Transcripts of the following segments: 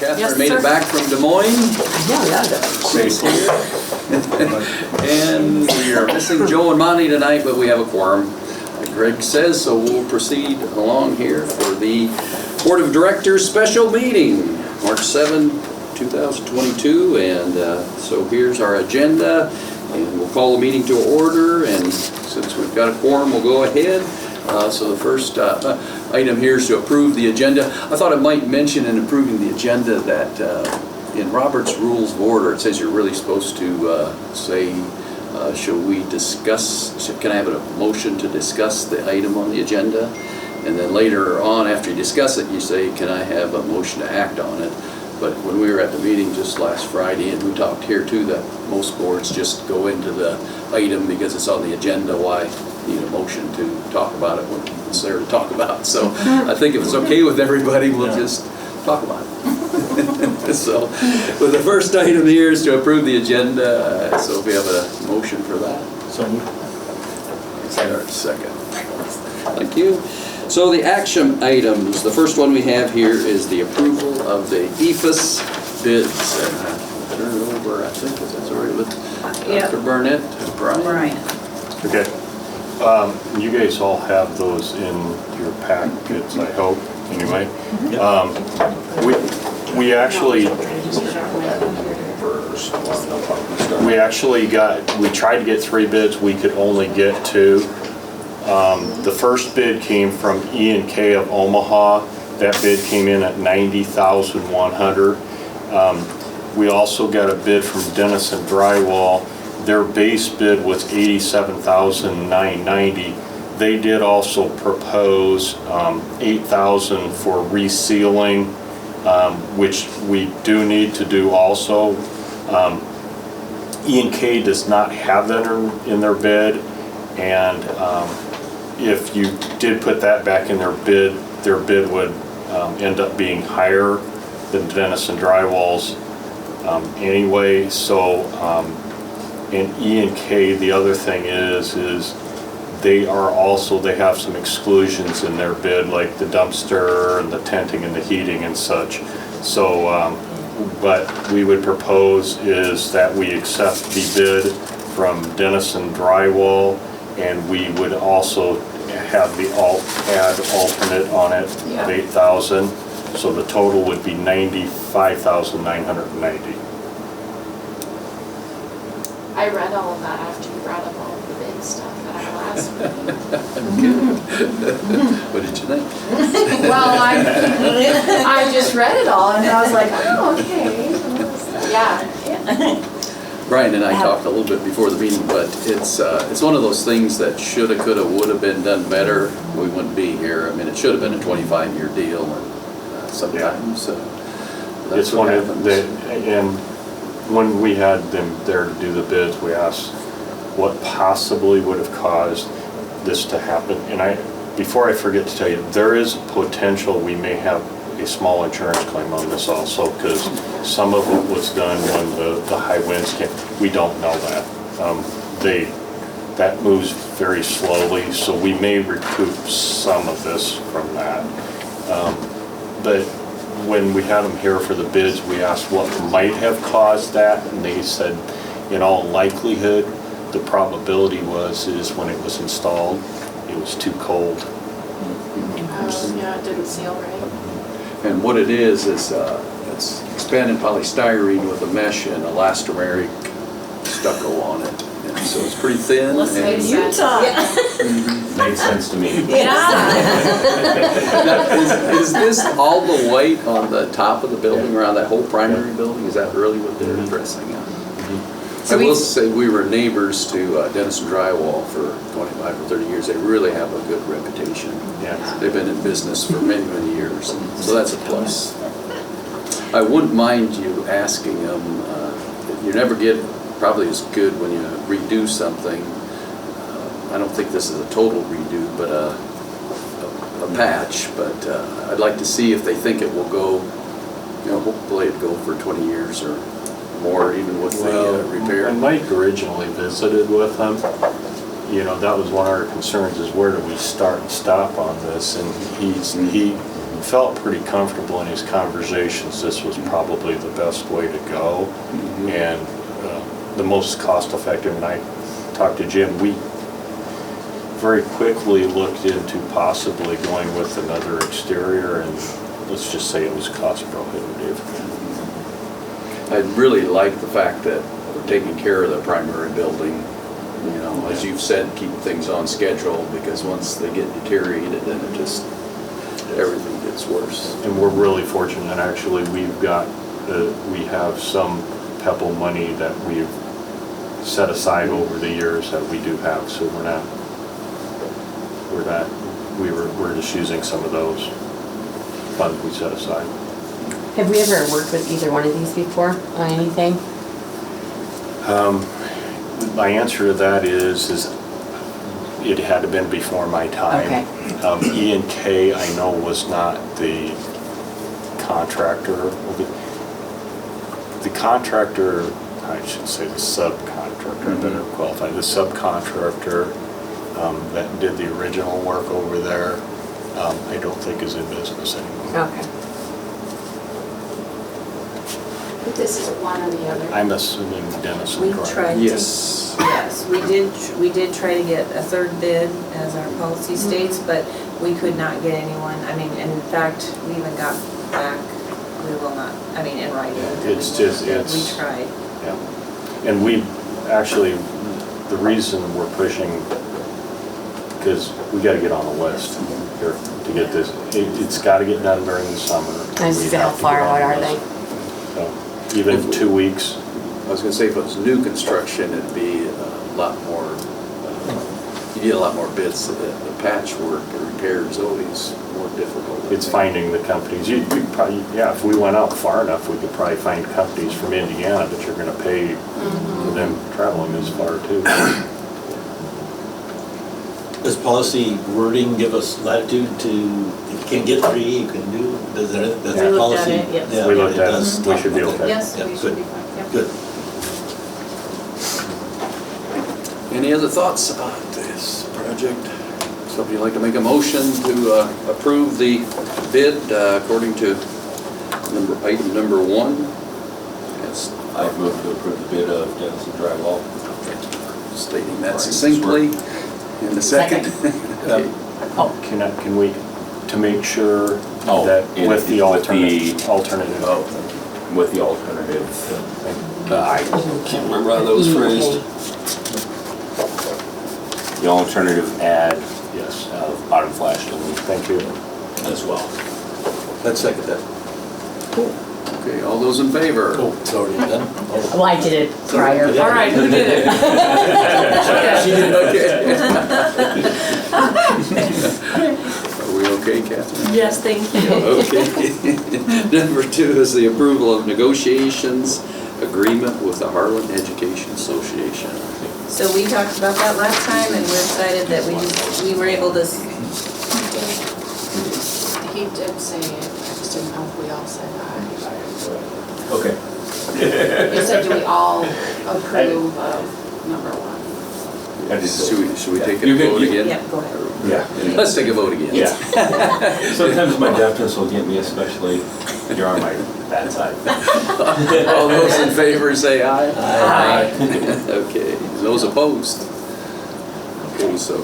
Catherine made it back from Des Moines. Safe. And we are missing Joe and Monty tonight, but we have a quorum, like Greg says, so we'll proceed along here for the Board of Directors special meeting, March 7, 2022. And so here's our agenda, and we'll call the meeting to order. And since we've got a quorum, we'll go ahead. So the first item here is to approve the agenda. I thought I might mention in approving the agenda that in Robert's Rules of Order, it says you're really supposed to say, shall we discuss, can I have a motion to discuss the item on the agenda? And then later on, after you discuss it, you say, can I have a motion to act on it? But when we were at the meeting just last Friday, and we talked here too, that most boards just go into the item because it's on the agenda. Why need a motion to talk about it when it's there to talk about? So I think if it's okay with everybody, we'll just talk about it. So well, the first item here is to approve the agenda. So if we have a motion for that. So Second. Thank you. So the action items, the first one we have here is the approval of the EFS bids. And I'll turn it over, I think, because that's already with Dr. Burnett and Brian. Okay. You guys all have those in your packets, I hope, anyway. We actually tried to get 3 bids, we could only get 2. The first bid came from E&K of Omaha. That bid came in at $90,100. We also got a bid from Denison Drywall. Their base bid was $87,990. They did also propose $8,000 for resealing, which we do need to do also. E&K does not have that in their bid, and if you did put that back in their bid would end up being higher than Denison Drywall's anyway. So in E&K, the other thing is they have some exclusions in their bid, like the dumpster and the tenting and the heating and such. So what we would propose is that we accept the bid from Denison Drywall, and we would also have the add alternate on it of 8,000. So the total would be $95,990. I read all of that after you brought up all of the big stuff that I last What did you think? Well, I just read it all and I was like, oh, okay. Yeah. Brian and I talked a little bit before the meeting, but it's one of those things that shoulda, coulda, woulda been done better. We wouldn't be here. I mean, it should have been a 25-year deal, and sometimes that's what happens. And when we had them there to do the bids, we asked what possibly would have caused this to happen. And before I forget to tell you, there is potential we may have a small insurance claim on this also, because some of it was done when the high winds came. We don't know that. That moves very slowly, so we may recoup some of this from that. But when we had them here for the bids, we asked what might have caused that, and they said, in all likelihood, the probability is when it was installed, it was too cold. Yeah, it didn't seal right. And what it is it's expanded polystyrene with a mesh and elastomeric stucco on it. And so it's pretty thin. And Utah. made sense to me. Yeah. Is this all the white on the top of the building, around that whole primary building? Is that really what they're addressing on? I will say we were neighbors to Denison Drywall for 25 or 30 years. They really have a good reputation. Yeah. They've been in business for many, many years. So that's a plus. I wouldn't mind you asking them, you never get probably as good when you redo something. I don't think this is a total redo, but a patch. But I'd like to see if they think it will go, hopefully it'd go for 20 years or more, even with the repair. When Mike originally visited with them, that was one of our concerns, is where do we start and stop on this? And he felt pretty comfortable in his conversations, this was probably the best way to go. And the most cost effective, and I talked to Jim, we very quickly looked into possibly going with another exterior, and let's just say it was cost prohibitive. I really like the fact that we're taking care of the primary building, you know, as you've said, keep things on schedule, because once they get deteriorated, then it just, everything gets worse. And we're really fortunate, actually, we have some PEPAL money that we've set aside over the years that we do have, so we're just using some of those funds we set aside. Have we ever worked with either one of these before on anything? My answer to that is it had to been before my time. Okay. E&K, I know, was not the contractor. The contractor, I should say the subcontractor, I better qualify, the subcontractor that did the original work over there, I don't think is in business anymore. Okay. But this is one or the other. I'm assuming Dennis We and Brian. tried to. Yes. Yes, we did try to get a third bid, as our policy states, but we could not get anyone. I mean, and in fact, we even got back, we will not, I mean, in writing. It's just, We it's, tried. yeah. And we, actually, the reason we're pushing, because we gotta get on the list here to get this. It's gotta get done during the summer. I was We just, how have to far get on out the are list. they? So, even 2 weeks. I was gonna say, if it was new construction, it'd be a lot more, you get a lot more bids. The patchwork, the repair is always more difficult. It's finding the companies. You probably, yeah, if we went out far enough, we could probably find companies from Indiana, but you're gonna pay for them traveling as far too. Does policy wording give us latitude to, if you can't get 3, you can do, does that, that's We our looked at policy? it, yes. Yeah, We looked it at it. does We talk should be about that. okay. Yes, Yeah, we should good. be fine. Yep. Good. Any other thoughts about this project? Somebody like to make a motion to approve the bid according to item number 1? Yes, I've moved to approve the bid of Dennison Drywall. stating that succinctly. In the second? Okay. Can we, to make sure Oh, that and with the alternative. Oh, with the alternative. I can't remember how that was phrased. The alternative ad Yes, of bottom flash delete thank you. as well. Let's second that. Okay, all those in favor? Oh, it's already done? Oh. Well, I did it prior. Yeah. All right, who did it? She did, Okay. Are we okay, Catherine? Yes, thank you. Okay. Number 2 is the approval of negotiations agreement with the Harlan Education Association. So we talked about that last time, and we're excited that we were able to, He did say it, I just didn't know if we all said aye. Okay. He said, do we all approve of number 1? Should we take a You can- vote again? yeah, go ahead. Yeah. Let's take a vote again. Yeah. Sometimes my deafness will get me, especially you're on my bad side. All those in favor say aye. Aye. Okay, those opposed? Okay, so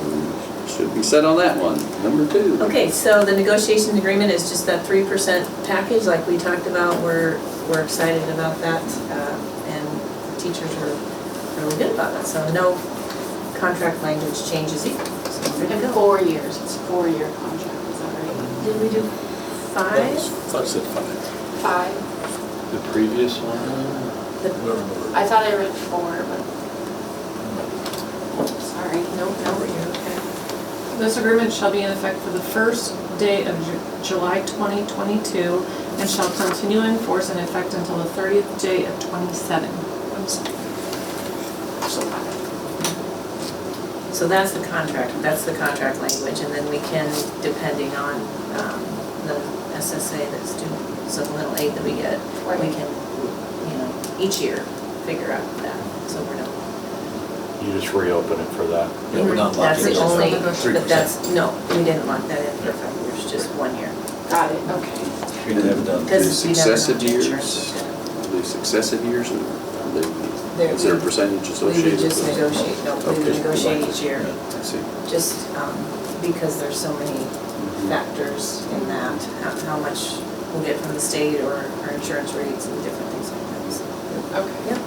should be set on that one. Number 2. Okay, so the negotiation agreement is just that 3% package like we talked about. We're excited about that, and teachers are really good about it. So no contract language changes either. So we're good to In go. 4 years, it's a 4-year contract, is that right? Did we do 5? I said 5. 5? The previous one? I thought I read 4, but, sorry. No, you're okay. This agreement shall be in effect for the first day of July 2022 and shall continue in force and effect until the 30th day of 27. So that's the contract language, and then we can, depending on the SSA, the student supplemental aid that we get, we can, each year, figure out that, so we're not. You just reopen it for that. Yeah, we're not That's locking the it. only, 3%. but that's, no, we didn't lock that in for 5 years, just 1 year. Got it, okay. We didn't have it done. The Because we never know successive what the years, insurance is the successive years, or are There- is there a percentage We associated would with just those? negotiate, no, we would Okay. negotiate each year, I see. just because there's so many factors in that, how much we'll get from the state or our insurance rates and different things like that. So, Okay. Yep.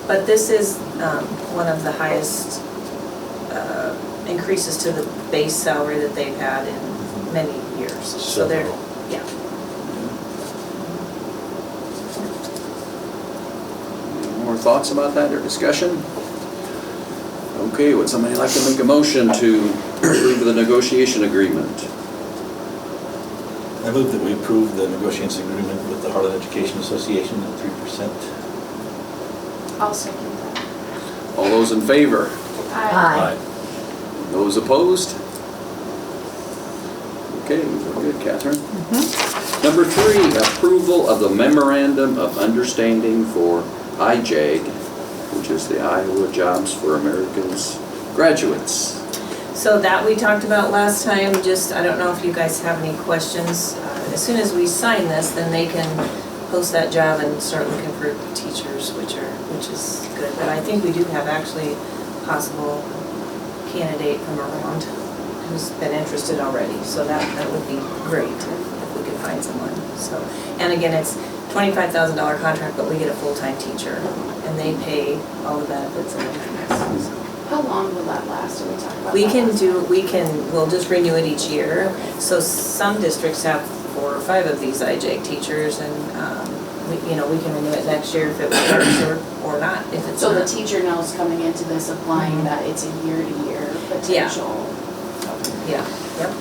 But this is one of the highest increases to the base salary that they've had in many years. So they're, Several. yeah. Any more thoughts about that or discussion? Okay, would somebody like to make a motion to approve the negotiation agreement? I move that we approve the negotiations agreement with the Harlan Education Association at 3%. I'll second that. All those in favor? Aye. Those opposed? Okay, we're good, Catherine. Number 3, approval of the memorandum of understanding for IJAG, which is the Iowa Jobs for Americans graduates. So that we talked about last time, just, I don't know if you guys have any questions. As soon as we sign this, then they can post that job and start looking for teachers, which is good. But I think we do have actually possible candidate from around who's been interested already. So that would be great if we could find someone, so. And again, it's $25,000 contract, but we get a full-time teacher, and they pay all the benefits and everything. So. How long will that last? Did we talk about that? We'll just renew it each year. So some districts have 4 or 5 of these IJAG teachers, and, we can renew it next year if it works or not, if it's So the not. teacher knows coming into this applying that it's a year-to-year potential. Yeah, yep.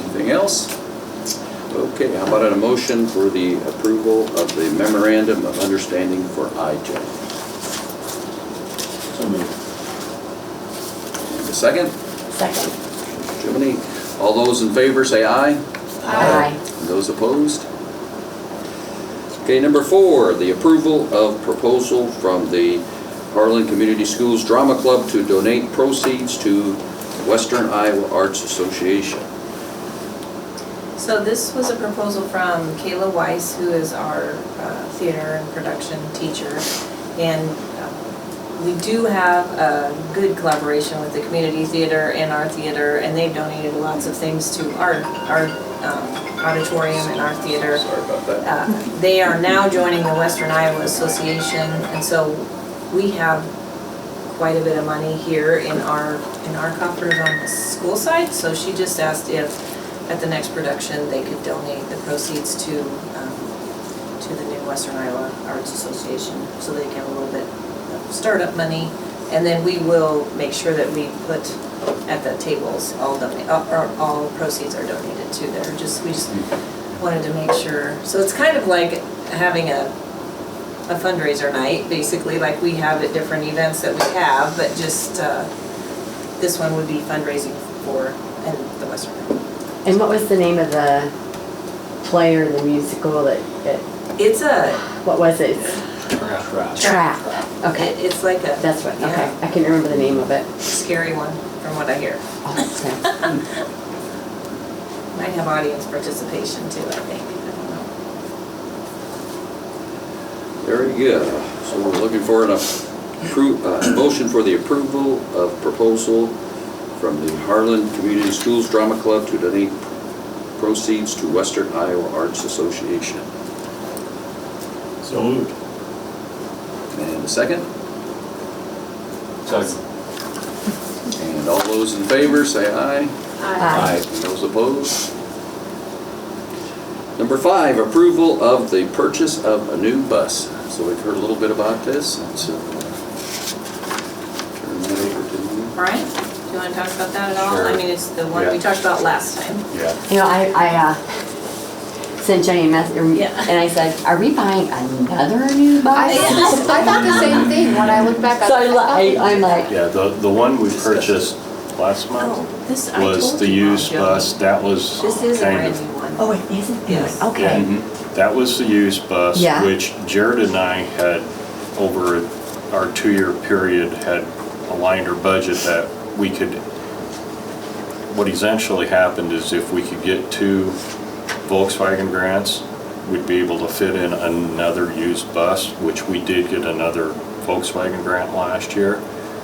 Anything else? Okay, how about a motion for the approval of the memorandum of understanding for IJAG? So moved. And a second? Second. Jiminy, all those in favor say aye. Aye. And those opposed? Okay, number 4, the approval of proposal from the Harlan Community Schools Drama Club to donate proceeds to Western Iowa Arts Association. So this was a proposal from Kayla Weiss, who is our theater and production teacher. And we do have a good collaboration with the community theater and our theater, and they've donated lots of things to our auditorium and our theater. Sorry about that. They are now joining the Western Iowa Association, and so we have quite a bit of money here in our coffers on the school side. So she just asked if at the next production they could donate the proceeds to the new Western Iowa Arts Association, so they can have a little bit of startup money, and then we will make sure that we put at the tables all proceeds are donated to there. We just wanted to make sure. So it's kind of like having a fundraiser night, basically, like we have at different events that we have, but just this one would be fundraising for the Western Iowa. And what was the name of the play or the musical that It's a what was it? Trap. Okay. It's like a That's what, okay. yeah, I can remember the name of it. scary one from what I hear. Oh, okay. Might have audience participation too, I think. I don't know. Very good. So we're looking for a motion for the approval of proposal from the Harlan Community Schools Drama Club to donate proceeds to Western Iowa Arts Association. So moved. And a second? Second. And all those in favor say aye. Aye. And those opposed? Number 5, approval of the purchase of a new bus. So we've heard a little bit about this. Let's turn that over to you. Brian, do you want to talk about that at all? Sure. I mean, it's the one we Yeah. talked about last time. Yeah. You know, I sent Jenny a message, Yeah. and I said, "Are we buying another new bus?" I thought the same thing when I look back. So I'm like, Yeah, the one we purchased last month Oh, this, I was told the you, used Joe. bus. That was This is a kind brand of, new one. "Oh, it isn't Yes. good." Okay. yeah, that was the used bus, Yeah. which Jared and I had, over our 2-year period, had aligned our budget that we could, what essentially happened is if we could get 2 Volkswagen grants, we'd be able to fit in another used bus, which we did get another Volkswagen grant last year.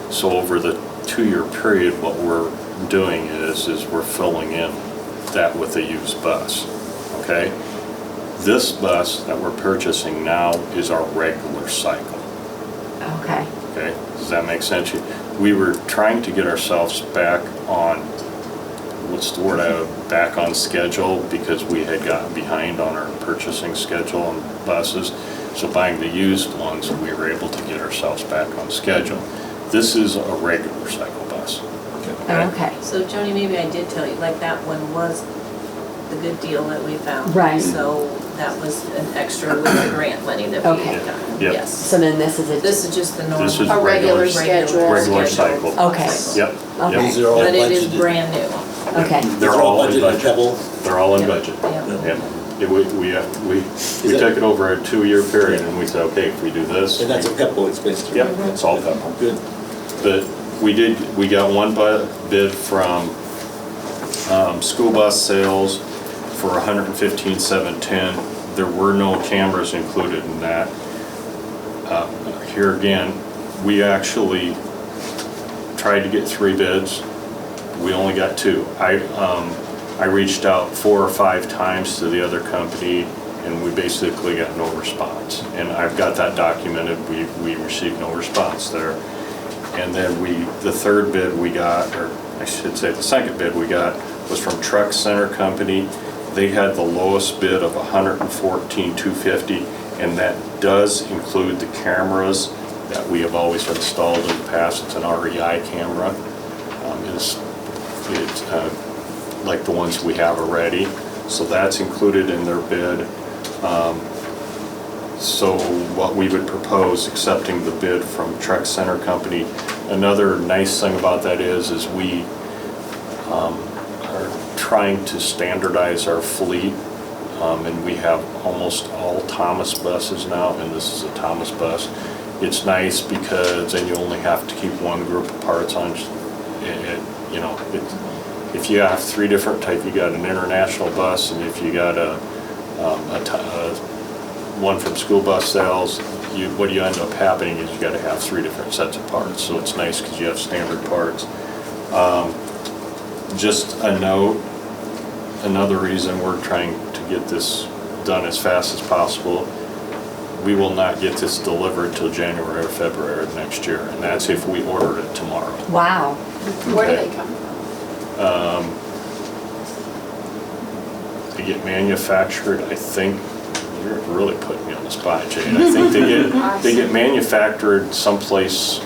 So over the 2-year period, what we're doing is we're filling in that with a used bus, okay? This bus that we're purchasing now is our regular cycle, Okay. okay? Does that make sense? We were trying to get ourselves back on, what's the word, back on schedule because we had gotten behind on our purchasing schedule on buses. So buying the used ones, we were able to get ourselves back on schedule. This is a regular cycle bus. Okay. So Joni, maybe I did tell you, like that one was the good deal that we found. Right. So that was an extra with the grant money that we Okay. had gotten, Yep. yes. So then this is This is just the normal. This is A regular schedule. Regular cycle. Okay. Yep. Okay. These are all But it is budgeted. brand new. Okay. They're all in budgeted budget. Pebble. They're all in Yep. budget. Yeah. Yep. We took it over a 2-year period and we said, okay, if we do this. And that's a Pebble expense too. Yep, it's all Pebble. Good. But we got one bid from school bus sales for $115,710. There were no cameras included in that. Here again, we actually tried to get 3 bids. We only got 2. I reached out 4 or 5 times to the other company and we basically got no response. And I've got that documented. We received no response there. And then the third bid we got, or I should say the second bid we got, was from Truck Center Company. They had the lowest bid of $114,250, and that does include the cameras that we have always installed in the past. It's an REI camera. It's like the ones we have already. So that's included in their bid. So what we would propose, accepting the bid from Truck Center Company. Another nice thing about that is we are trying to standardize our fleet, and we have almost all Thomas buses now, and this is a Thomas bus. It's nice because then you only have to keep one group of parts on. If you have 3 different types, you got an international bus, and if you got one from school bus sales, what you end up happening is you got to have 3 different sets of parts. So it's nice because you have standard parts. Just a note, another reason we're trying to get this done as fast as possible, we will not get this delivered till January or February of next year, and that's if we ordered it tomorrow. Wow. Where do Okay. they come from? They get manufactured, I think, you're really putting me on the spot, Jane. I think they get manufactured someplace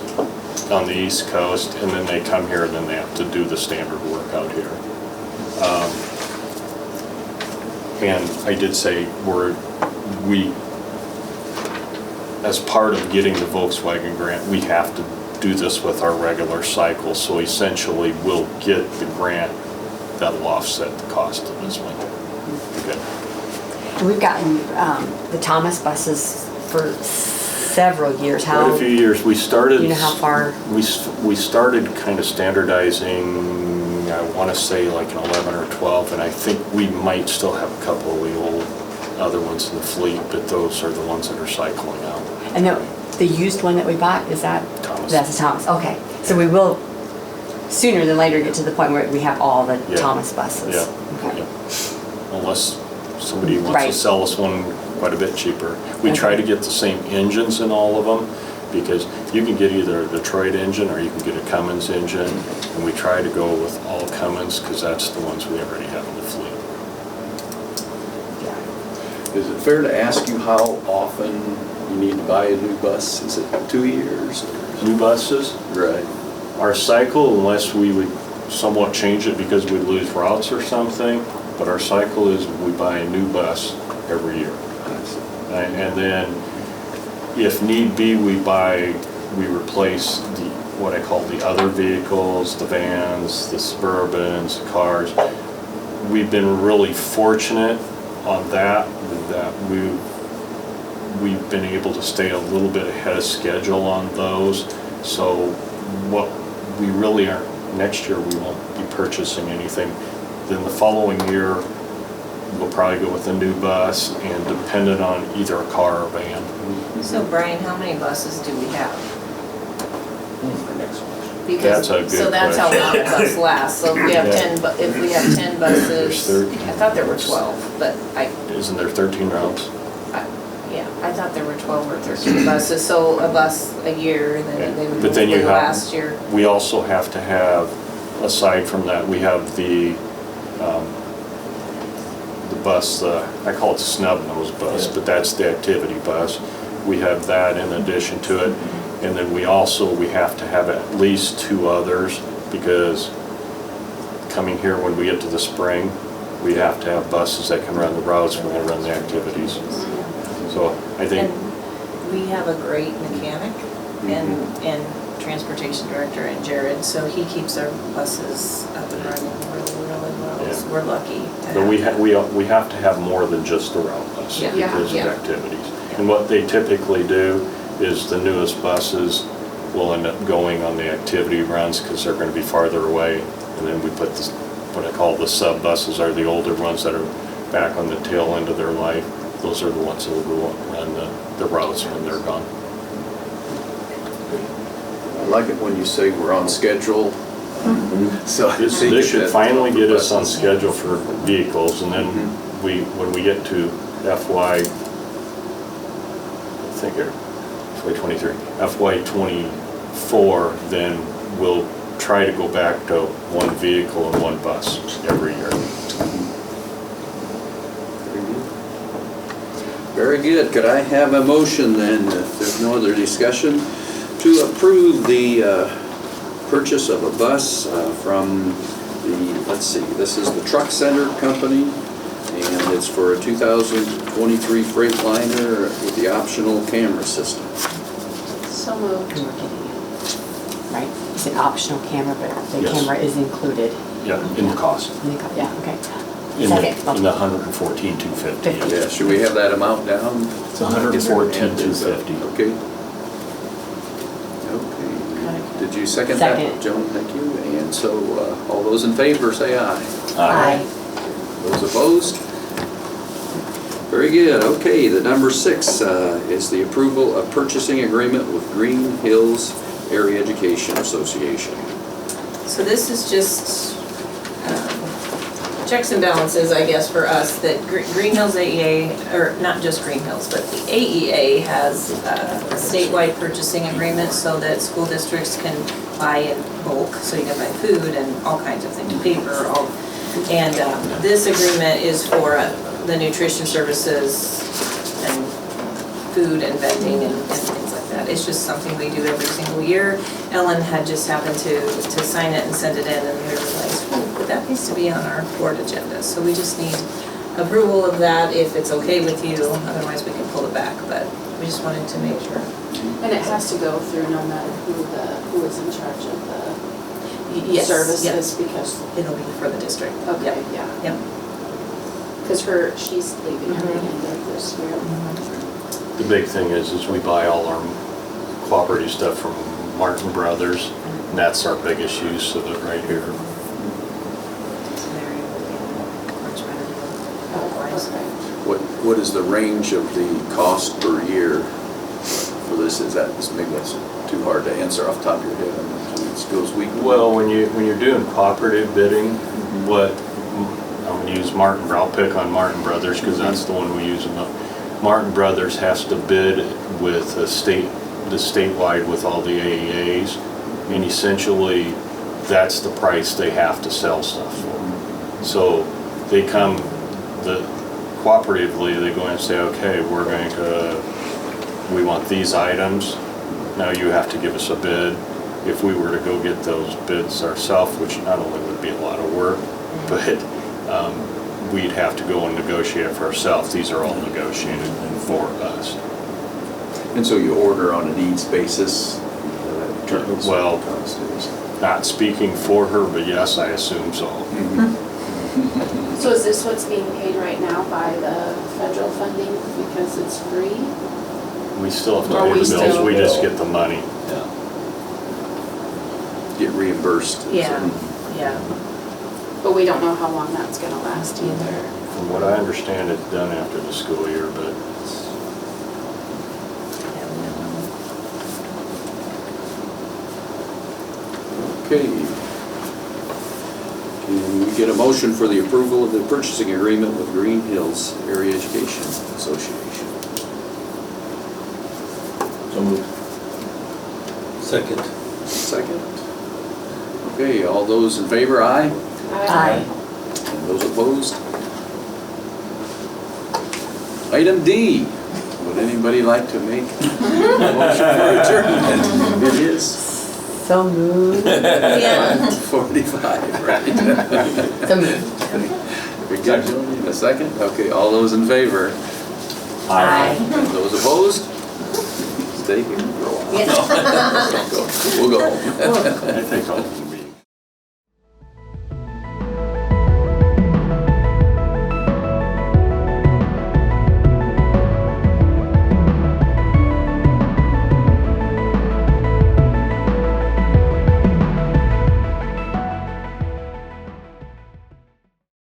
on the East Coast, and then they come here, and then they have to do the standard work out here. And I did say as part of getting the Volkswagen grant, we have to do this with our regular cycle, so essentially we'll get the grant that'll offset the cost of this one. Okay. We've gotten the Thomas buses for several years. Quite a few years. We started. You know how far? We started kind of standardizing, I want to say like an 11 or 12, and I think we might still have a couple of the old other ones in the fleet, but those are the ones that are cycling out. And the used one that we bought, is that? Thomas. That's a Thomas, okay. So we will sooner than later get to the point where we have all the Yeah. Thomas buses. Yeah. Okay. Yeah. Unless somebody wants to Right. sell us one quite a bit cheaper. We try to get the same engines in all of them, because you can get either a Detroit engine or you can get a Cummins engine, and we try to go with all Cummins because that's the ones we already have in the fleet. Is it fair to ask you how often you need to buy a new bus? Is it 2 years? New buses, Right. our cycle, unless we would somewhat change it because we'd lose routes or something, but our cycle is we buy a new bus every year. And then, if need be, we replace what I call the other vehicles, the vans, the Suburbans, the cars. We've been really fortunate on that we've been able to stay a little bit ahead of schedule on those. So what we really aren't, next year we won't be purchasing anything. Then the following year, we'll probably go with a new bus and dependent on either a car or van. So Brian, how many buses do we have? That's a good So that's how long a bus lasts, so if we have Yeah. 10, if we have 10 buses, There's 30. I thought there were 12, but Isn't there 13 routes? yeah, I thought there were 12 or 13 buses, so a bus a year, then they would But then you hopefully have- last year. We also have to have, aside from that, we have the bus, I call it the snub nose bus, but that's the activity bus. We have that in addition to it. And then we have to have at least 2 others because coming here when we get to the spring, we have to have buses that can run the routes when they run the activities. So I think, And we have a great mechanic Mm-hmm. and transportation director in Jared, so he keeps our buses up and running really well. Yeah. So we're lucky to have but we that. have to have more than just the route bus Yeah. because of Yeah. activities. And what they typically do is the newest buses will end up going on the activity runs because they're going to be farther away. And then we put this, what I call the sub buses are the older ones that are back on the tail end of their life. Those are the ones that will go run the routes when they're gone. I like it when you say we're on schedule. So I think This should that finally get us on buses- schedule for vehicles, and then when we get to FY, I think FY '23, FY '24, then we'll try to go back to 1 vehicle and 1 bus every year. Very good. Could I have a motion then, if there's no other discussion, to approve the purchase of a bus from let's see, this is the Truck Center Company, and it's for a 2023 Freightliner with the optional camera system. So moved. And we're getting it. Right, it's an optional camera, but the Yes. camera is included. Yeah, in the cost. Yeah, okay. In Second. the 114,250. Yeah, should we have that amount down? It's 114,250. Okay. Okay. Did you second that? Second. Joan, thank you. And so, all those in favor, say aye. Aye. Those opposed? Very good. Okay, the number 6 is the approval of purchasing agreement with Green Hills Area Education Association. So this is just checks and balances, I guess, for us, that Green Hills AEA, or not just Green Hills, but the AEA has a statewide purchasing agreement so that school districts can buy in bulk, so you can buy food and all kinds of things, paper, and this agreement is for the nutrition services and food and vending and things like that. It's just something we do every single year. Ellen had just happened to sign it and send it in, and we realized, but that needs to be on our board agenda. So we just need approval of that if it's okay with you, otherwise we can pull it back, but we just wanted to make sure. And it has to go through no matter who is in charge of the Yes, services, yes. because, It'll be for the district. okay, Yep, yeah. yep. Because she's leaving at the end of this year. The big thing is we buy all our cooperative stuff from Martin Brothers, and that's our biggest use of it right here. So there you go. Much better deal. Oh, okay. What is the range of the cost per year for this? Maybe that's too hard to answer off the top of your head. It goes weekly. Well, when you're doing cooperative bidding, I'm gonna use Martin, I'll pick on Martin Brothers because that's the one we use enough. Martin Brothers has to bid with the statewide with all the AEAs, and essentially that's the price they have to sell stuff for. So they come, cooperatively, they go and say, okay, we want these items, now you have to give us a bid. If we were to go get those bids ourselves, which not only would be a lot of work, but we'd have to go and negotiate it for ourselves. These are all negotiated for us. And so you order on a needs basis? Well, not speaking for her, but yes, I assume so. So is this what's being paid right now by the federal funding because it's free? We still have to Or pay we the bills, still we just bill. get the money. get reimbursed. Yeah, yeah. But we don't know how long that's gonna last either. From what I understand, it's done after the school year, but Yeah, we don't know. Okay. Can we get a motion for the approval of the purchasing agreement with Green Hills Area Education Association? So moved. Second. Second. Okay, all those in favor, aye? Aye. And those opposed? Item D, would anybody like to make a motion for adjournment? It is So moved. Yeah. 45, right? So moved. We got Jody in a second? Okay, all those in favor? Aye. And those opposed? Stay here for a while. We'll go home. I think I'll